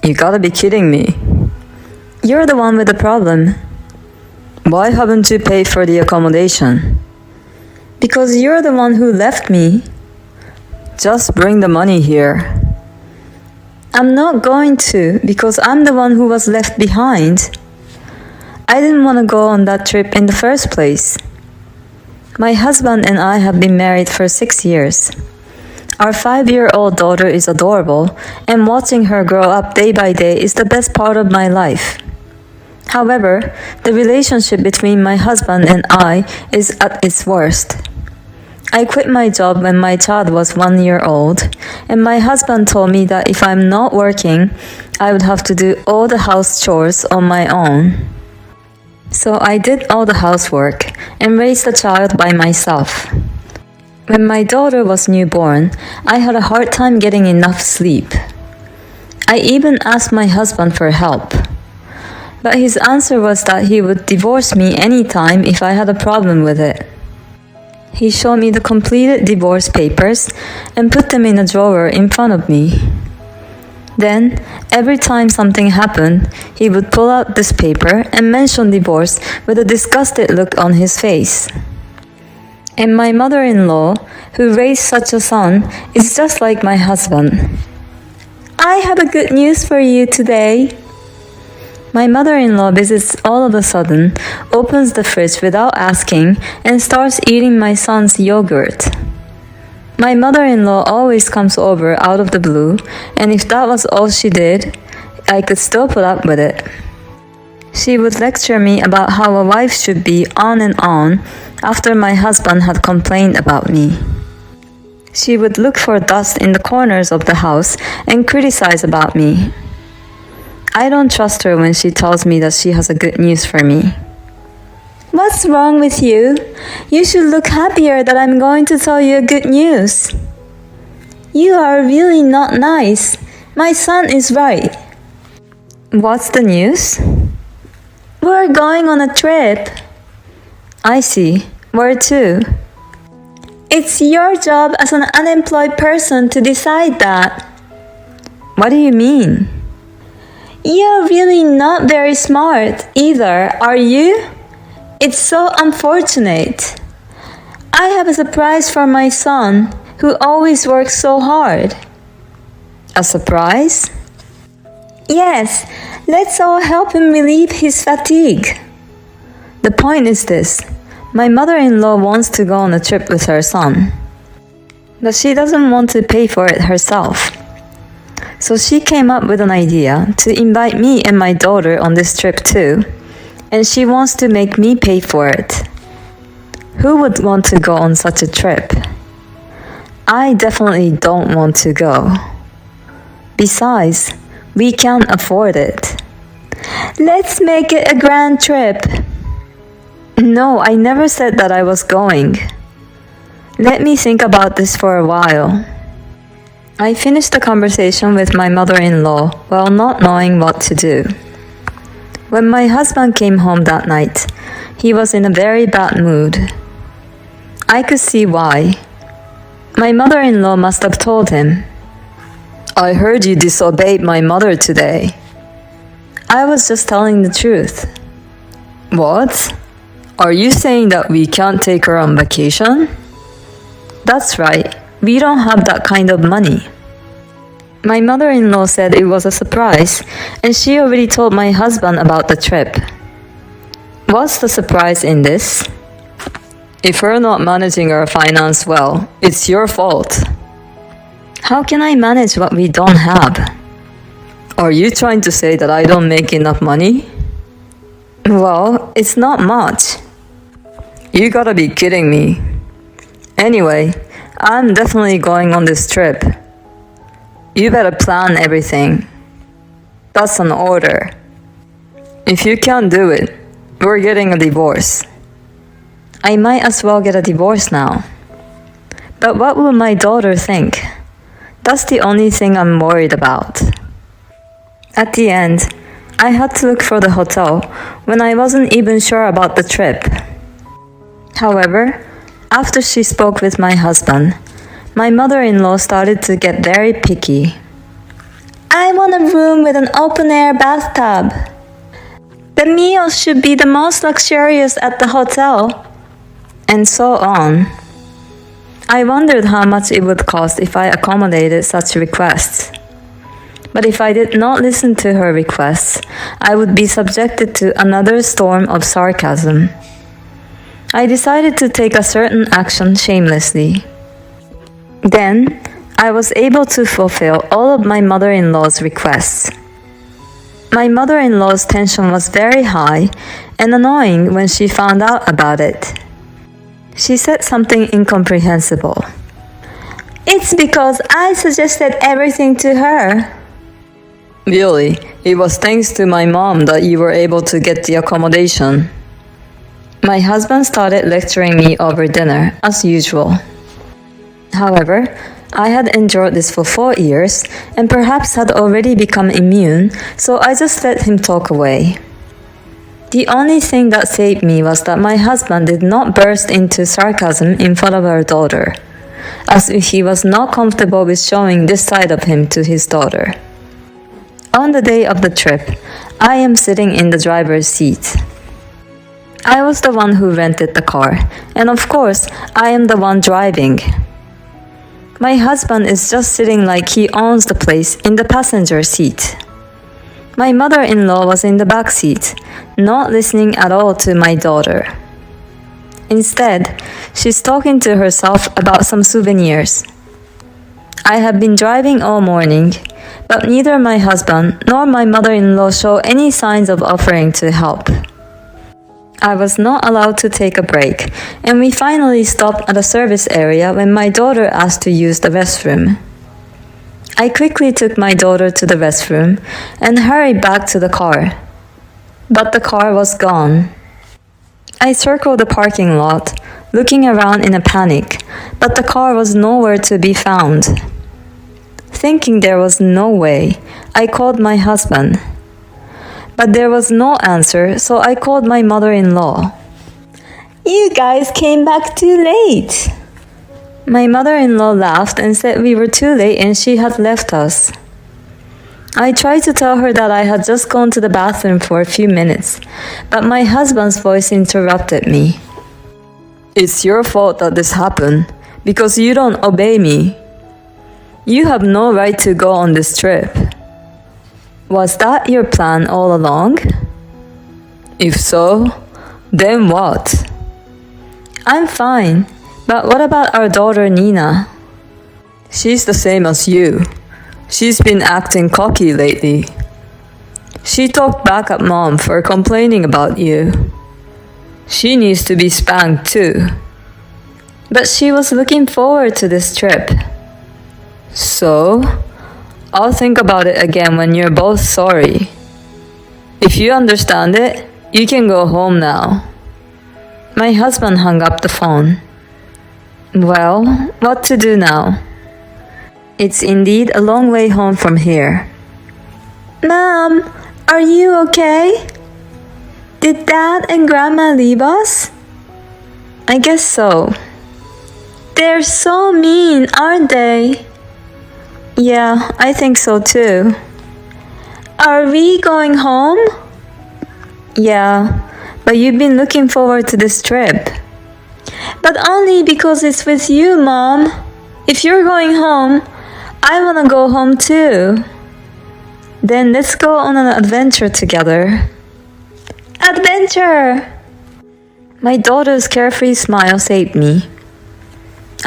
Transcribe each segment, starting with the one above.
You gotta be kidding me. You're the one with the problem. Why haven't you paid for the accommodation? Because you're the one who left me. Just bring the money here. I'm not going to, because I'm the one who was left behind. I didn't want to go on that trip in the first place. My husband and I have been married for 6 years. Our 5-year-old daughter is adorable, and watching her grow up day by day is the best part of my life. However, the relationship between my husband and I is at its worst. I quit my job when my child was 1 year old, and my husband told me that if I'm not working, I would have to do all the house chores on my own. So I did all the housework and raised the child by myself. When my daughter was newborn, I had a hard time getting enough sleep. I even asked my husband for help. But his answer was that he would divorce me anytime if I had a problem with it. He showed me the completed divorce papers and put them in a drawer in front of me. Then, every time something happened, he would pull out this paper and mention divorce with a disgusted look on his face. And my mother-in-law, who raised such a son, is just like my husband. I have a good news for you today. My mother-in-law visits all of a sudden, opens the fridge without asking, and starts eating my son's yogurt. My mother-in-law always comes over out of the blue, and if that was all she did, I could still put up with it. She would lecture me about how a wife should be on and on after my husband had complained about me. She would look for dust in the corners of the house and criticize about me. I don't trust her when she tells me that she has a good news for me. What's wrong with you? You should look happier that I'm going to tell you good news. You are really not nice. My son is right. What's the news? We're going on a trip. I see. Where to? It's your job as an unemployed person to decide that. What do you mean? You're really not very smart either, are you? It's so unfortunate. I have a surprise for my son, who always works so hard. A surprise? Yes, let's all help him relieve his fatigue. The point is this. My mother-in-law wants to go on a trip with her son, but she doesn't want to pay for it herself. So she came up with an idea to invite me and my daughter on this trip too, and she wants to make me pay for it. Who would want to go on such a trip? I definitely don't want to go. Besides, we can't afford it. Let's make it a grand trip. No, I never said that I was going. Let me think about this for a while. I finished the conversation with my mother-in-law while not knowing what to do. When my husband came home that night, he was in a very bad mood. I could see why. My mother-in-law must have told him, "I heard you disobeyed my mother today." I was just telling the truth. What? Are you saying that we can't take her on vacation? That's right. We don't have that kind of money. My mother-in-law said it was a surprise, and she already told my husband about the trip. What's the surprise in this? If we're not managing our finance well, it's your fault. How can I manage what we don't have? Are you trying to say that I don't make enough money? Well, it's not much. You gotta be kidding me. Anyway, I'm definitely going on this trip. You better plan everything. That's an order. If you can't do it, we're getting a divorce. I might as well get a divorce now. But what will my daughter think? That's the only thing I'm worried about. At the end, I had to look for the hotel when I wasn't even sure about the trip. However, after she spoke with my husband, my mother-in-law started to get very picky. I want a room with an open-air bathtub. The meals should be the most luxurious at the hotel. And so on. I wondered how much it would cost if I accommodated such requests. But if I did not listen to her requests, I would be subjected to another storm of sarcasm. I decided to take a certain action shamelessly. Then, I was able to fulfill all of my mother-in-law's requests. My mother-in-law's tension was very high and annoying when she found out about it. She said something incomprehensible. It's because I suggested everything to her. Really, it was thanks to my mom that you were able to get the accommodation. My husband started lecturing me over dinner, as usual. However, I had endured this for 4 years and perhaps had already become immune, so I just let him talk away. The only thing that saved me was that my husband did not burst into sarcasm in front of our daughter, as if he was not comfortable with showing this side of him to his daughter. On the day of the trip, I am sitting in the driver's seat. I was the one who rented the car, and of course, I am the one driving. My husband is just sitting like he owns the place in the passenger seat. My mother-in-law was in the back seat, not listening at all to my daughter. Instead, she's talking to herself about some souvenirs. I have been driving all morning, but neither my husband nor my mother-in-law show any signs of offering to help. I was not allowed to take a break, and we finally stopped at a service area when my daughter asked to use the restroom. I quickly took my daughter to the restroom and hurried back to the car. But the car was gone. I circled the parking lot, looking around in a panic, but the car was nowhere to be found. Thinking there was no way, I called my husband. But there was no answer, so I called my mother-in-law. You guys came back too late. My mother-in-law laughed and said we were too late and she had left us. I tried to tell her that I had just gone to the bathroom for a few minutes, but my husband's voice interrupted me. It's your fault that this happened, because you don't obey me. You have no right to go on this trip. Was that your plan all along? If so, then what? I'm fine, but what about our daughter Nina? She's the same as you. She's been acting cocky lately. She talked back at Mom for complaining about you. She needs to be spanked too. But she was looking forward to this trip. So, I'll think about it again when you're both sorry. If you understand it, you can go home now. My husband hung up the phone. Well, what to do now? It's indeed a long way home from here. Mom, are you okay? Did Dad and Grandma leave us? I guess so. They're so mean, aren't they? Yeah, I think so too. Are we going home? Yeah, but you've been looking forward to this trip. But only because it's with you, Mom. If you're going home, I want to go home too. Then let's go on an adventure together. Adventure! My daughter's carefree smile saved me.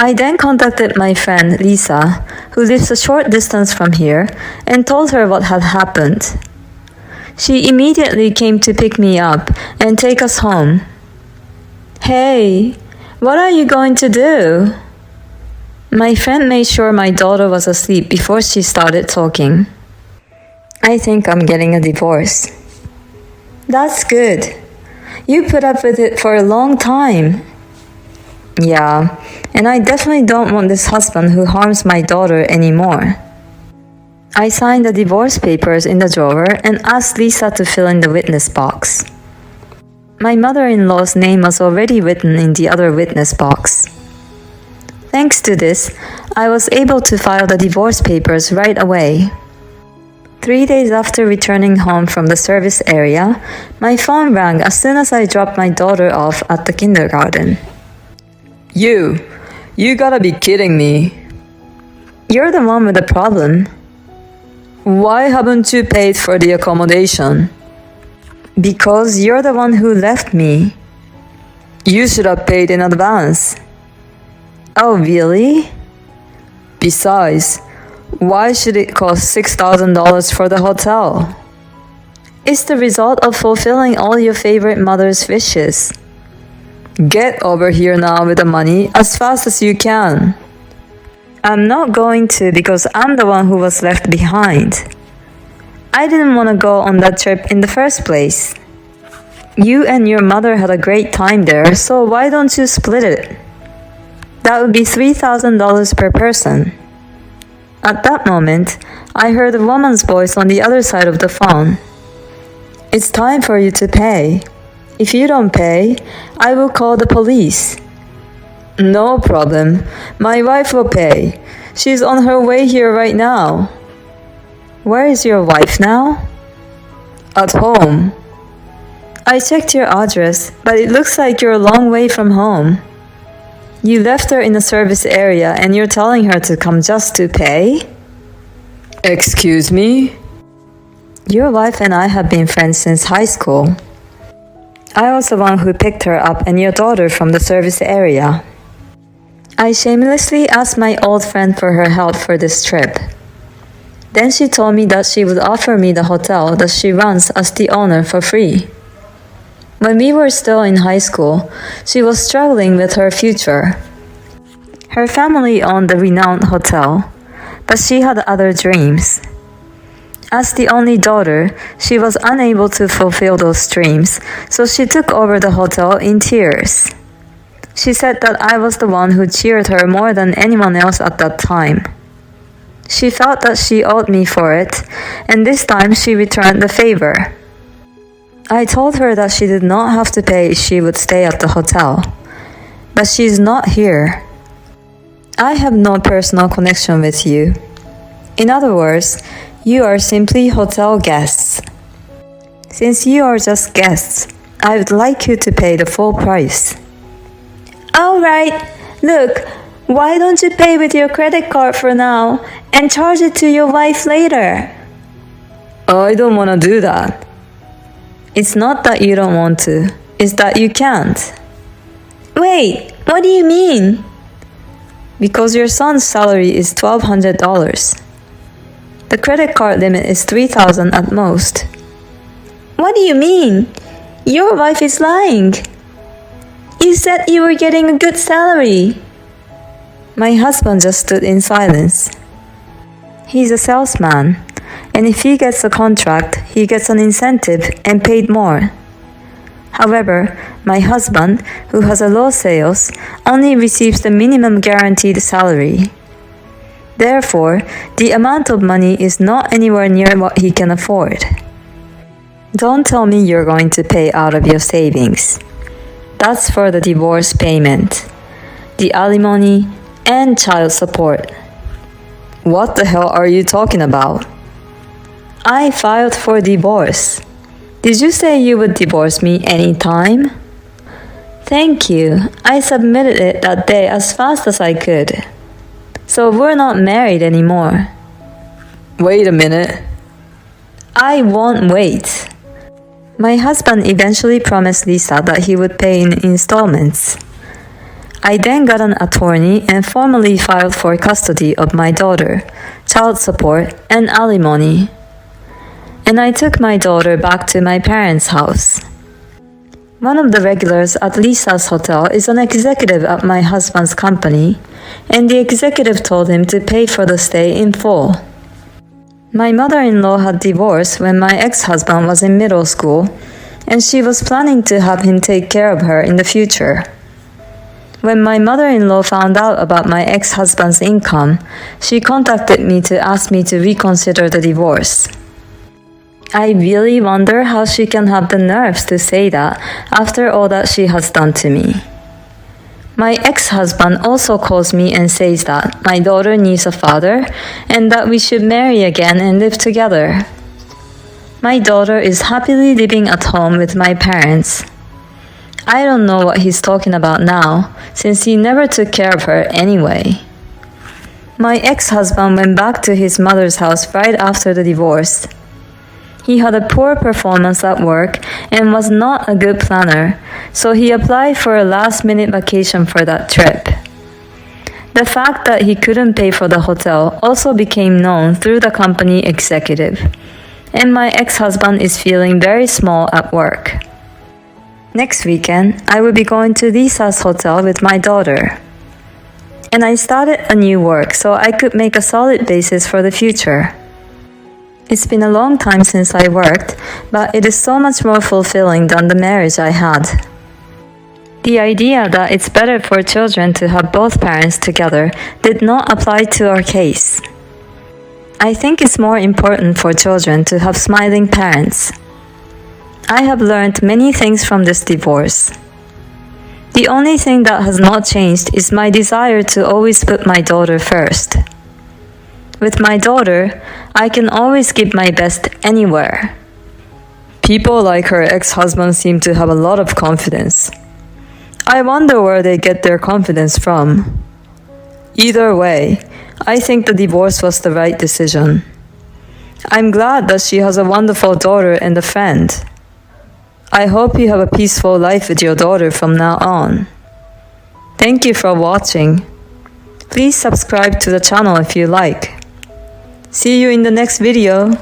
I then contacted my friend Lisa, who lives a short distance from here, and told her what had happened. She immediately came to pick me up and take us home. Hey, what are you going to do? My friend made sure my daughter was asleep before she started talking. I think I'm getting a divorce. That's good. You put up with it for a long time. Yeah, and I definitely don't want this husband who harms my daughter anymore. I signed the divorce papers in the drawer and asked Lisa to fill in the witness box. My mother-in-law's name was already written in the other witness box. Thanks to this, I was able to file the divorce papers right away. 3 days after returning home from the service area, my phone rang as soon as I dropped my daughter off at the kindergarten. You gotta be kidding me. You're the one with the problem. Why haven't you paid for the accommodation? Because you're the one who left me. You should have paid in advance. Oh, really? Besides, why should it cost $6,000 for the hotel? It's the result of fulfilling all your favorite mother's wishes. Get over here now with the money as fast as you can. I'm not going to because I'm the one who was left behind. I didn't want to go on that trip in the first place. You and your mother had a great time there, so why don't you split it? That would be $3,000 per person. At that moment, I heard a woman's voice on the other side of the phone. It's time for you to pay. If you don't pay, I will call the police. No problem. My wife will pay. She's on her way here right now. Where is your wife now? At home. I checked your address, but it looks like you're a long way from home. You left her in the service area and you're telling her to come just to pay? Excuse me? Your wife and I have been friends since high school. I was the one who picked her up and your daughter from the service area. I shamelessly asked my old friend for her help for this trip. Then she told me that she would offer me the hotel that she runs as the owner for free. When we were still in high school, she was struggling with her future. Her family owned the renowned hotel, but she had other dreams. As the only daughter, she was unable to fulfill those dreams, so she took over the hotel in tears. She said that I was the one who cheered her more than anyone else at that time. She felt that she owed me for it, and this time she returned the favor. I told her that she did not have to pay if she would stay at the hotel. But she's not here. I have no personal connection with you. In other words, you are simply hotel guests. Since you are just guests, I would like you to pay the full price. All right, look, why don't you pay with your credit card for now and charge it to your wife later? I don't want to do that. It's not that you don't want to, it's that you can't. Wait, what do you mean? Because your son's salary is $1,200. The credit card limit is $3,000 at most. What do you mean? Your wife is lying. You said you were getting a good salary. My husband just stood in silence. He's a salesman, and if he gets a contract, he gets an incentive and paid more. However, my husband, who has a low sales, only receives the minimum guaranteed salary. Therefore, the amount of money is not anywhere near what he can afford. Don't tell me you're going to pay out of your savings. That's for the divorce payment, the alimony, and child support. What the hell are you talking about? I filed for divorce. Did you say you would divorce me anytime? Thank you. I submitted it that day as fast as I could. So we're not married anymore. Wait a minute. I won't wait. My husband eventually promised Lisa that he would pay in installments. I then got an attorney and formally filed for custody of my daughter, child support, and alimony. And I took my daughter back to my parents' house. One of the regulars at Lisa's hotel is an executive at my husband's company, and the executive told him to pay for the stay in full. My mother-in-law had divorced when my ex-husband was in middle school, and she was planning to have him take care of her in the future. When my mother-in-law found out about my ex-husband's income, she contacted me to ask me to reconsider the divorce. I really wonder how she can have the nerves to say that after all that she has done to me. My ex-husband also calls me and says that my daughter needs a father and that we should marry again and live together. My daughter is happily living at home with my parents. I don't know what he's talking about now, since he never took care of her anyway. My ex-husband went back to his mother's house right after the divorce. He had a poor performance at work and was not a good planner, so he applied for a last-minute vacation for that trip. The fact that he couldn't pay for the hotel also became known through the company executive, and my ex-husband is feeling very small at work. Next weekend, I will be going to Lisa's hotel with my daughter. And I started a new work so I could make a solid basis for the future. It's been a long time since I worked, but it is so much more fulfilling than the marriage I had. The idea that it's better for children to have both parents together did not apply to our case. I think it's more important for children to have smiling parents. I have learned many things from this divorce. The only thing that has not changed is my desire to always put my daughter first. With my daughter, I can always give my best anywhere. People like her ex-husband seem to have a lot of confidence. I wonder where they get their confidence from. Either way, I think the divorce was the right decision. I'm glad that she has a wonderful daughter and a friend. I hope you have a peaceful life with your daughter from now on. Thank you for watching. Please subscribe to the channel if you like. See you in the next video.